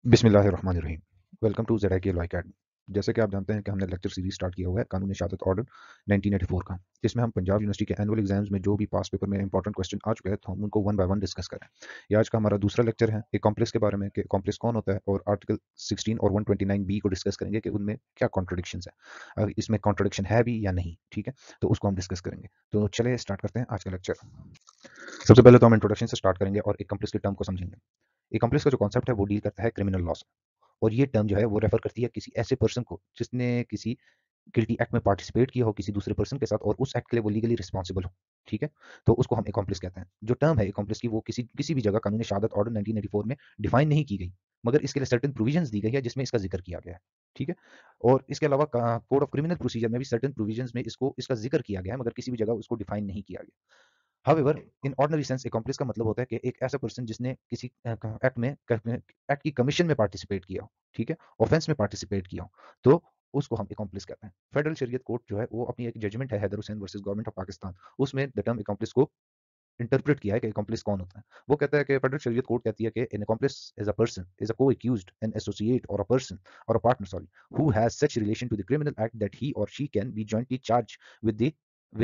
बिस्मिल्लाहिर्रहमानिर्रहीम। Welcome to Z law academy. जैसे कि आप जानते हैं कि हमने लेक्चर सीरीज स्टार्ट किया हुआ है कानूनी शहादत ऑर्डर 1984 का, जिसमें हम पंजाब यूनिवर्सिटी के एनुअल एग्जाम्स में जो भी पास पेपर में इंपॉर्टेंट क्वेश्चन आ चुके हैं तो हम उनको वन बाय वन डिस्कस करें। ये आज का हमारा दूसरा लेक्चर है एकम्प्लिस के बारे में कि एकम्प्लिस कौन होता है, और आर्टिकल 16 और 129 बी को डिस्कस करेंगे कि उनमें क्या कॉन्ट्रोडिक्शन है, अगर इसमें कॉन्ट्रोडिक्शन है भी या नहीं। ठीक है, तो उसको हम डिस्कस करेंगे। तो चलिए स्टार्ट करते हैं आज का लेक्चर। सबसे पहले तो हम इंट्रोडक्शन से स्टार्ट करेंगे और एकम्प्लिस के टर्म को समझेंगे। एकम्प्लिस का जो कॉन्सेप्ट है वो डील करता है क्रिमिनल लॉ से, और ये टर्म जो है वो रेफर करती है किसी ऐसे पर्सन को जिसने किसी गिल्टी एक्ट में पार्टिसिपेट किया हो किसी दूसरे पर्सन के साथ, और उस एक्ट के लिए वो लीगली रिस्पॉन्सिबल हो। ठीक है, तो उसको हम एकम्प्लिस कहते हैं। जो टर्म है एकम्प्लिस की वो किसी किसी भी जगह कानूनी शहादत ऑर्डर 1984 में डिफाइन नहीं की गई, मगर इसके लिए सर्टेन प्रोविजंस दी गई है जिसमें इसका जिक्र किया गया है। ठीक है, और इसके अलावा कोड ऑफ क्रिमिनल प्रोसीजर में भी सर्टेन प्रोविजंस में इसका जिक्र किया गया है, मगर किसी भी जगह उसको डिफाइन नहीं किया गया। However, in ordinary sense accomplish का मतलब होता है कि एक ऐसा पर्सन जिसने किसी एक्ट की कमीशन में पार्टिसिपेट किया हो, ठीक है, ऑफेंस में पार्टिसिपेट किया हो, तो उसको हम एकम्प्लिस कहते हैं। फेडरल शरीयत कोर्ट जो है वो अपनी एक जजमेंट है Haider Hussain versus government of Pakistan, उसमें द टर्म एकम्प्लिस को इंटरप्रेट किया है कि accomplice कौन होता है। वो कहता है कि फेडरल शरीयत कोर्ट कहती है कि an accomplice is a person, is a co-accused, an associate or a person or a partner, sorry, who has such relation to the criminal act that he or she can be jointly charged with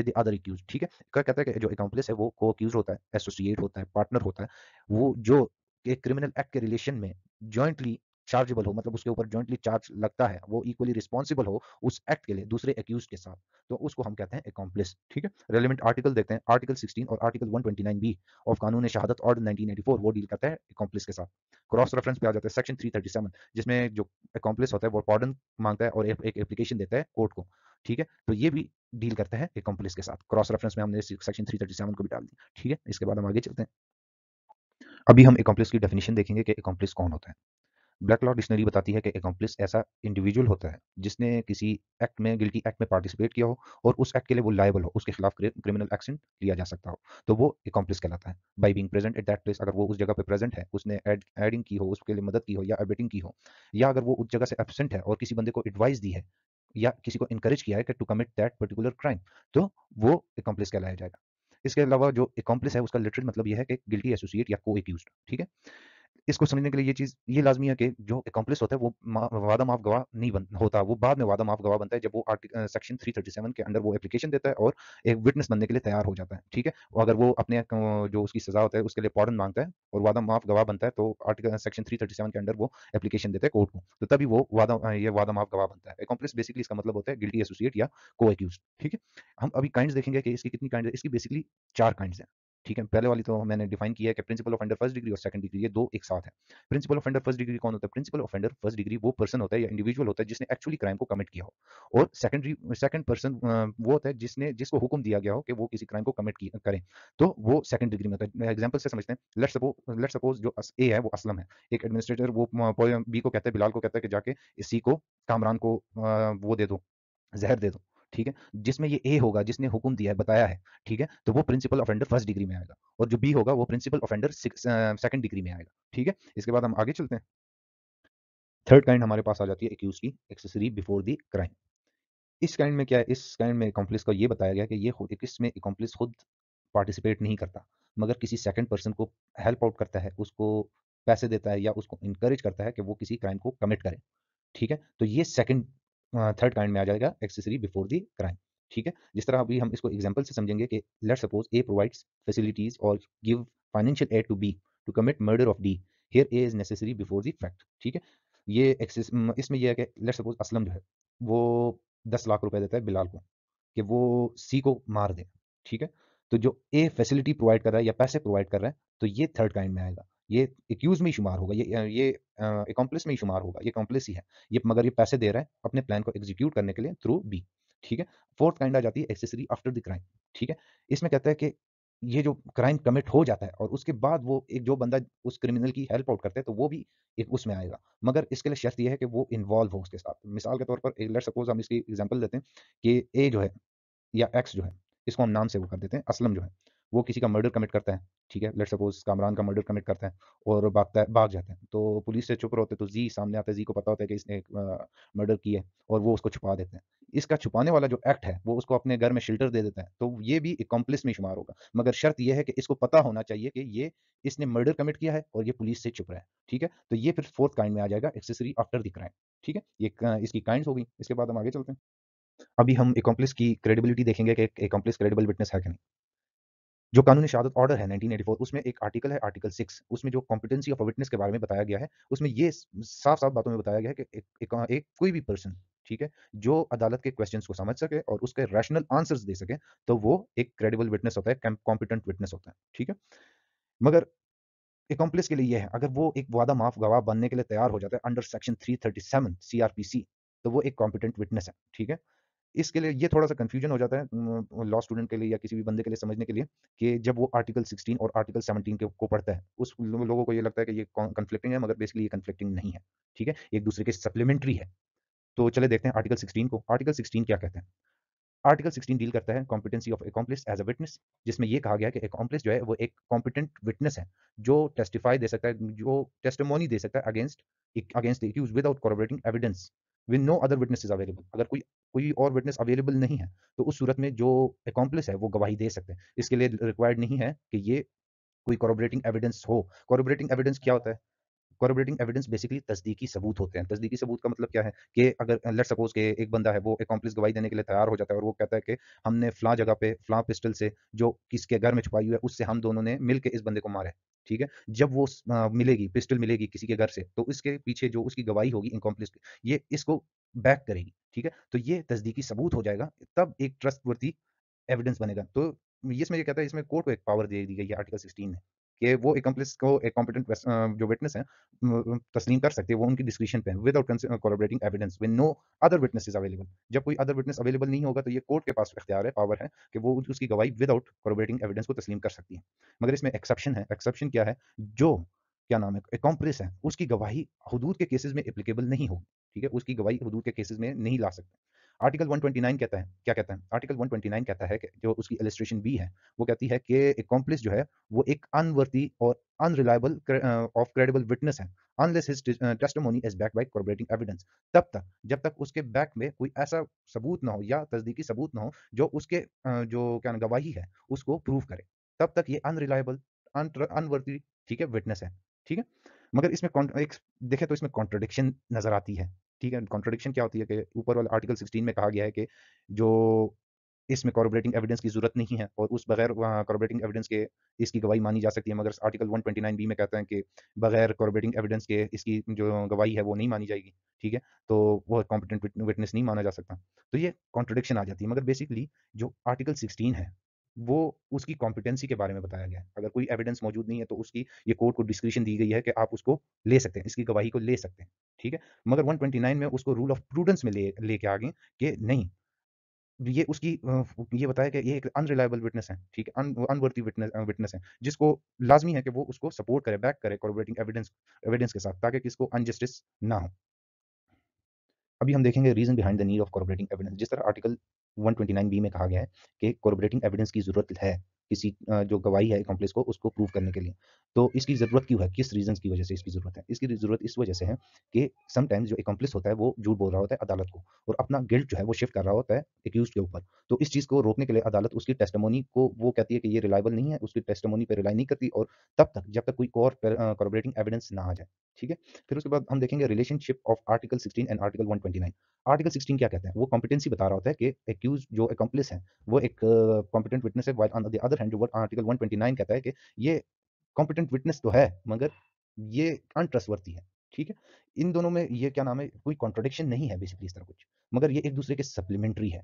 the other accused। ठीक है, क्या कहता है कि जो accomplice है वो co-accused होता है, associate होता है, partner होता है, वो जो एक क्रिमिनल एक्ट के रिलेशन में जॉइंटली चार्जेबल हो, मतलब उसके ऊपर जॉइंटली चार्ज लगता है, वो इक्वली रिस्पॉन्सिबल हो उस एक्ट के लिए दूसरे एक्यूज के साथ, तो उसको हम कहते हैं एकम्प्लिस। ठीक है, रेलिवेंट आर्टिकल देखते हैं, आर्टिकल 16 और आर्टिकल 129 बी ऑफ कानून शहादत ऑर्डर 1984 वो डील करता है एकम्प्लिस के साथ। क्रॉस रेफरेंस पे आ जाता है सेक्शन 337, जिसमें जो एकम्प्लिस होता है वो पार्डन मांगता है और एक एप्लीकेशन देता है कोर्ट को। ठीक है, तो ये भी डील करता है एकम्प्लिस के साथ। क्रॉस रेफरेंस में हमने सेक्शन 337 को भी डाल दिया। ठीक है, इसके बाद हम आगे चलते हैं। अभी हम एकम्प्लिस की डेफिनेशन देखेंगे कि एकम्प्लिस कौन होता है। ब्लैक लॉ डिक्शनरी बताती है कि एकम्प्लिस ऐसा इंडिविजुअल होता है जिसने किसी एक्ट में गिल्टी एक्ट में पार्टिसिपेट किया हो और उस एक्ट के लिए वो लायबल हो, उसके खिलाफ क्रिमिनल एक्शन लिया जा सकता हो, तो वो एकम्प्लिस कहलाता है। By being present at that place, अगर वो उस जगह पे प्रेजेंट है, उसने एडिंग की हो, उसके लिए मदद की हो या एबेटिंग की हो, या अगर वो उस जगह से एब्सेंट है और किसी बंदे को एडवाइस दी है या किसी को इनकरेज किया है कि to commit that particular crime, तो वो एकम्प्लिस कहलाया जाएगा। इसके अलावा जो एकम्प्लिस है उसका लिटरल मतलब यह है कि गिल्टी एसोसिएट या को एक्यूज्ड। ठीक है, इसको समझने के लिए ये चीज़ ये लाज़मी है कि जो एक्कम्प्लिस होता है वो वादा माफ़ गवाह नहीं बन होता, वो बाद में वादा माफ़ गवाह बनता है जब वो सेक्शन 337 के अंडर वो एप्लीकेशन देता है और एक विटनेस बनने के लिए तैयार हो जाता है। ठीक है? और अगर वो अपने जो उसकी सज़ा होता है उसके लिए पार्डन माँगता है और वादा माफ़ गवाह बनता है, तो आर्टिकल सेक्शन 337 के अंडर वो एप्लीकेशन देता है कोर्ट को। तो तभी वो ये वादा माफ़ गवाह बनता है। एक्कम्प्लिस बेसिकली इसका मतलब होता है गिल्टी एसोसिएट या को-एक्यूज़ड। ठीक है? हम अभी काइंड्स देखेंगे कि इसकी कितनी काइंड्स है। इसकी बेसिकली 4 काइंड्स हैं। ठीक है? पहले वाली तो मैंने डिफाइन की है कि principle of under first degree और सेकंड डिग्री, ये 2 एक साथ हैं। प्रिंसिपल ऑफेंडर फर्स्ट डिग्री कौन होता है? प्रिंसिपल ऑफेंडर फर्स्ट डिग्री वो पर्सन होता है या इंडिविजुअल होता है जिसने एक्चुअली क्राइम को कमिट किया हो, और सेकंड पर्सन वो होता है जिसको हुक्म दिया गया हो कि वो किसी क्राइम को करें, तो वो सेकंड डिग्री में होता है। एग्जांपल से समझते हैं। लेट्स सपोज जो ए है वो असलम है, एक एडमिनिस्ट्रेटर वो बी को कहता है, बिलाल को कहता है कि जाके इस सी को, कामरान को वो दे दो, जहर दे दो। ठीक है, जिसमें ये ए होगा जिसने हुक्म दिया है, बताया है, ठीक है, तो वो प्रिंसिपल ऑफेंडर फर्स्ट डिग्री में आएगा, और जो बी होगा वो प्रिंसिपल ऑफेंडर सेकंड डिग्री में आएगा। ठीक है, इसके बाद हम आगे चलते हैं। थर्ड काइंड हमारे पास आ जाती है एक्यूज की, एक्सेसरी बिफोर द क्राइम। इस काइंड में क्या है? इस काइंड में अकॉम्प्लिस को ये बताया गया कि ये खुद इसमें अकॉम्प्लिस खुद पार्टिसिपेट नहीं करता, मगर किसी सेकंड पर्सन को हेल्प आउट करता है, उसको पैसे देता है या उसको इनकरेज करता है कि वो किसी क्राइम को कमिट करे। ठीक है, तो ये सेकंड थर्ड काइंड में आ जाएगा, एक्सेसरी बिफोर द क्राइम। ठीक है, जिस तरह अभी हम इसको एग्जांपल से समझेंगे कि let's suppose A provides facilities और give financial aid to B to commit murder of D, here A is necessary before the fact. ठीक है, ये इसमें ये है कि लेट्स सपोज असलम जो है वो 10 लाख रुपए देता है बिलाल को कि वो सी को मार दे। ठीक है, तो जो ए फैसिलिटी प्रोवाइड कर रहा है या पैसे प्रोवाइड कर रहा है, तो ये थर्ड काइंड में आएगा। ये एक्यूज में ही शुमार होगा, ये अकॉम्प्लिस में ही शुमार होगा, ये अकॉम्प्लिस ही है ये, मगर ये पैसे दे रहा है अपने प्लान को एग्जीक्यूट करने के लिए थ्रू बी। ठीक है, फोर्थ काइंड आ जाती है एक्सेसरी आफ्टर द क्राइम। ठीक है, इसमें कहता है कि ये जो क्राइम कमिट हो जाता है और उसके बाद वो एक जो बंदा उस क्रिमिनल की हेल्प आउट करता है, तो वो भी एक उसमें आएगा, मगर इसके लिए शर्त ये है कि वो इन्वॉल्व हो उसके साथ। मिसाल के तौर पर लेट सपोज हम इसकी एग्जांपल देते हैं कि ए जो है या एक्स जो है, इसको हम नाम से वो कर देते हैं, असलम जो है, वो किसी का मर्डर कमिट करता है, ठीक है, लेट्स सपोज कामरान का मर्डर कमिट करता है और भाग जाता है, तो पुलिस से चुप रहते तो जी सामने आता है, जी को पता होता है कि इसने मर्डर किया है और वो उसको छुपा देते हैं। इसका छुपाने वाला जो एक्ट है वो उसको अपने घर में शेल्टर दे देता है, तो ये भी एकम्प्लिस में शुमार होगा, मगर शर्त यह है कि इसको पता होना चाहिए कि ये इसने मर्डर कमिट किया है और ये पुलिस से छुप रहा है, ठीक है। तो ये फिर फोर्थ काइंड में आ जाएगा, एक्सेसरी आफ्टर द क्राइम, ठीक है। ये इसकी काइंड्स हो गई। इसके बाद हम आगे चलते हैं। अभी हम एकम्प्लिस की क्रेडिबिलिटी देखेंगे कि एकम्प्लिस क्रेडिबल विटनेस है कि नहीं। जो कानूनी शहादत ऑर्डर है 1984, उसमें एक आर्टिकल है आर्टिकल 6, उसमें जो कॉम्पिटेंसी ऑफ अ विटनेस के बारे में बताया गया है, उसमें ये साफ-साफ बातों में बताया गया है कि एक कोई भी पर्सन, ठीक है, जो अदालत के क्वेश्चंस को समझ सके और उसके रैशनल आंसर्स दे सके, तो वो एक क्रेडिबल विटनेस होता है, कॉम्पिटेंट विटनेस होता है, ठीक है। मगर एकम्प्लिस के लिए ये है, अगर वो एक वादा माफ गवाह बनने के लिए तैयार हो जाता है अंडर सेक्शन 337 सीआरपीसी, तो वो एक कॉम्पिटेंट विटनेस है, ठीक है। इसके लिए ये थोड़ा-सा कन्फ्यूजन हो जाता है लॉ स्टूडेंट के लिए या किसी भी बंदे के लिए समझने के लिए, कि जब वो आर्टिकल 16 और आर्टिकल 17 के को पढ़ता है, उस लोगों को ये लगता है कि ये कॉन्फ्लिक्टिंग है, मगर बेसिकली ये कन्फ्लिक्टिंग नहीं है, ठीक है? एक दूसरे के सप्लीमेंट्री है। तो चलिए देखते हैं आर्टिकल 16 को। आर्टिकल 16 क्या कहते हैं? आर्टिकल 16 डील करता है competency of accomplice as a witness, जिसमें ये कहा गया है कि अकॉम्प्लिस जो है वो एक कॉम्पिटेंट विटनेस है, जो टेस्टिफाई दे सकता है, जो टेस्टिमोनी दे सकता है against the accused without corroborating evidence with no other witnesses available. अगर कोई कोई और विटनेस अवेलेबल नहीं है, तो उस सूरत में जो अकॉम्प्लिस है वो गवाही दे सकते हैं। इसके लिए रिक्वायर्ड नहीं है कि ये कोई कॉरबोरेटिंग एविडेंस हो। कॉरबोरेटिंग एविडेंस क्या होता है? कॉरबोरेटिंग एविडेंस बेसिकली तस्दीकी सबूत होते हैं। तस्दीकी सबूत का मतलब क्या है कि अगर लेट्स सपोज कि एक बंदा है, वो अकॉम्प्लिस गवाही देने के लिए तैयार हो जाता है और वो कहता है कि हमने फलां जगह पे फलां पिस्टल से जो किसके घर में छुपाई हुई है, उससे हम दोनों ने मिल के इस बंदे को मारा है, ठीक है। जब वो मिलेगी, पिस्टल मिलेगी किसी के घर से, तो इसके पीछे जो उसकी गवाही होगी अकॉम्प्लिस की, ये इसको बैक करेगी, ठीक है। तो ये तस्दीकी सबूत हो जाएगा, तब एक ट्रस्टवर्थी एविडेंस बनेगा। तो ये इसमें ये कहता है, इसमें कोर्ट को एक पावर दे दी गई है आर्टिकल 16 में, कि वो अकम्प्लिस को एक कॉम्पिटेंट जो विटनेस है तस्लीम कर सकती है, वो उनकी डिस्क्रिशन पे है, without collaborating evidence when no other witnesses available. जब कोई अदर विटनेस अवेलेबल नहीं होगा, तो ये कोर्ट के पास इख्तियार है, पावर है कि वो उसकी गवाही विदाउट कोलैबोरेटिंग एविडेंस को तस्लीम कर सकती है। मगर इसमें एक्सेप्शन है। एक्सेप्शन क्या है? जो क्या नाम है अकॉम्प्लिस है, उसकी गवाही हुदूद के केसेस में एप्लीकेबल नहीं होगी, ठीक है। उसकी गवाही हुदूद के केसेस में नहीं ला सकते। आर्टिकल 129 कहता है, क्या कहता है? आर्टिकल 129 कहता है कि जो उसकी इलस्ट्रेशन बी है, वो कहती है कि अकॉम्प्लिस जो है वो एक अनवर्थी और अनरिलायबल ऑफ क्रेडिबल विटनेस है, unless his testimony is backed by corroborating evidence. तब तक, जब तक उसके बैक में कोई ऐसा सबूत ना हो या तस्दीकी सबूत ना हो जो उसके जो क्या गवाही है उसको प्रूव करे, तब तक ये अनरिलायबल, अनवर्थी, ठीक है, विटनेस है, ठीक है। मगर इसमें एक देखें तो इसमें कॉन्ट्रडिक्शन नजर आती है, ठीक है। कॉन्ट्रडिक्शन क्या होती है कि ऊपर वाला आर्टिकल 16 में कहा गया है कि जो इसमें कॉर्रोबोरेटिंग एविडेंस की ज़रूरत नहीं है और उस बगैर वहाँ कॉर्रोबोरेटिंग एविडेंस के इसकी गवाही मानी जा सकती है, मगर आर्टिकल 129 बी में कहता है कि बगैर कॉर्रोबोरेटिंग एविडेंस के इसकी जो गवाही है वो नहीं मानी जाएगी, ठीक है। तो वो कॉम्पिटेंट विटनेस नहीं माना जा सकता। तो ये कॉन्ट्रडिक्शन आ जाती है, मगर बेसिकली जो आर्टिकल 16 है वो उसकी कॉम्पिटेंसी के बारे में बताया गया है। अगर कोई एविडेंस मौजूद नहीं है, तो उसकी ये कोर्ट को डिस्क्रिशन दी गई है कि आप उसको ले सकते हैं, इसकी गवाही को ले सकते हैं, ठीक है। मगर 129 में उसको रूल ऑफ प्रूडेंस में लेके आ गए कि नहीं, ये उसकी ये बताया कि ये एक अनरिलायबल विटनेस है, ठीक है, अनवर्थी विटनेस है, जिसको लाज़मी है कि वो उसको सपोर्ट करे, बैक करे कोरबोरेटिंग एविडेंस के साथ, ताकि किसको अनजस्टिस ना हो। अभी हम देखेंगे reason behind the need of corroborating evidence. जिस तरह आर्टिकल 129 बी में कहा गया है कि कोरबोरेटिंग एविडेंस की जरूरत है किसी जो गवाही है accomplice को उसको प्रूव करने के लिए, तो इसकी जरूरत क्यों है, किस रीजन की वजह से इसकी जरूरत है? इसकी जरूरत इस वजह से है कि समटाइम्स जो accomplice होता है वो झूठ बोल रहा होता है अदालत को और अपना गिल्ट जो है वो शिफ्ट कर रहा होता है एक्यूज के ऊपर। तो इस चीज को रोकने के लिए अदालत उसकी टेस्टमोनी को वो कहती है कि ये रिलायबल नहीं है, उसकी टेस्टमोनी पर रिलाई नहीं करती, और तब तक जब तक कोई और कोरबोरेटिंग एविडेंस ना आ जाए, ठीक है। फिर उसके बाद हम देखेंगे relationship of article 16 and article 129। Article 16 क्या कहते हैं? वो कॉम्पिटेंसी बता रहा होता है कि एक्यूज जो accomplice है वो एक कॉम्पिटेंट विटनेस है, while on the other hand जो आर्टिकल 129 कहता है कि ये कॉम्पिटेंट विटनेस तो है, मगर ये अनट्रस्टवर्थी है, ठीक है। इन दोनों में ये क्या नाम है, कोई कॉन्ट्रडिक्शन नहीं है बेसिकली इस तरह कुछ, मगर ये एक दूसरे के सप्लीमेंट्री है,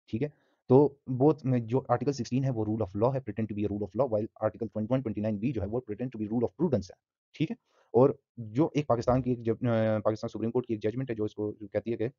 ठीक है। तो बोथ में जो आर्टिकल 16 है वो रूल ऑफ लॉ है, pretend to be rule of law, while article 129 B जो है वो pretend to be rule of prudence है, ठीक है। और जो एक पाकिस्तान की पाकिस्तान सुप्रीम कोर्ट की एक जजमेंट है जो इसको जो कहती है कि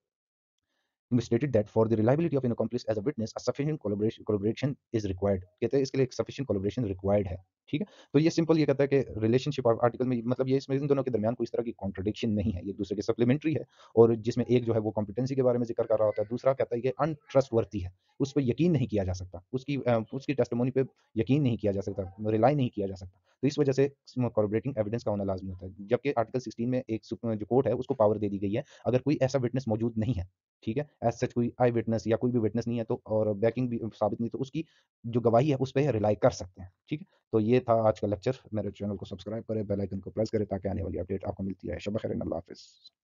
stated that for the reliability of an accomplice as a witness, a sufficient collaboration is required. कहते हैं इसके लिए एक sufficient collaboration required है, ठीक है? तो ये सिंपल ये कहता है कि रिलेशनशिप आर्टिकल में मतलब ये इसमें इन दोनों के दरमियान कोई इस तरह की कॉन्ट्रडिक्शन नहीं है, ये एक दूसरे के सप्लीमेंट्री है और जिसमें एक जो है वो कॉम्पिटेंसी के बारे में जिक्र कर रहा होता है, दूसरा कहता है कि अनट्रस्टवर्थी है, उस पे यकीन नहीं किया जा सकता, उसकी टेस्टिमोनी पे यकीन नहीं किया जा सकता, रिलाई नहीं किया जा सकता। तो इस वजह से कोरबोरेटिंग एविडेंस का होना लाजमी होता है। जबकि आर्टिकल 16 में एक जो कोर्ट है उसको पावर दे दी गई है, अगर कोई ऐसा विटनेस मौजूद नहीं है, ठीक है, एज सच कोई आई विटनेस या कोई भी विटनेस नहीं है तो और बैकिंग भी साबित नहीं, तो उसकी जो गवाही है उस पर रिलाई कर सकते हैं, ठीक है। तो ये था आज का लेक्चर। मेरे चैनल को सब्सक्राइब करें, बेल आइकन को प्रेस करें ताकि आने वाली अपडेट आपको मिलती रहे। शब खैर, अल्लाह हाफिज़।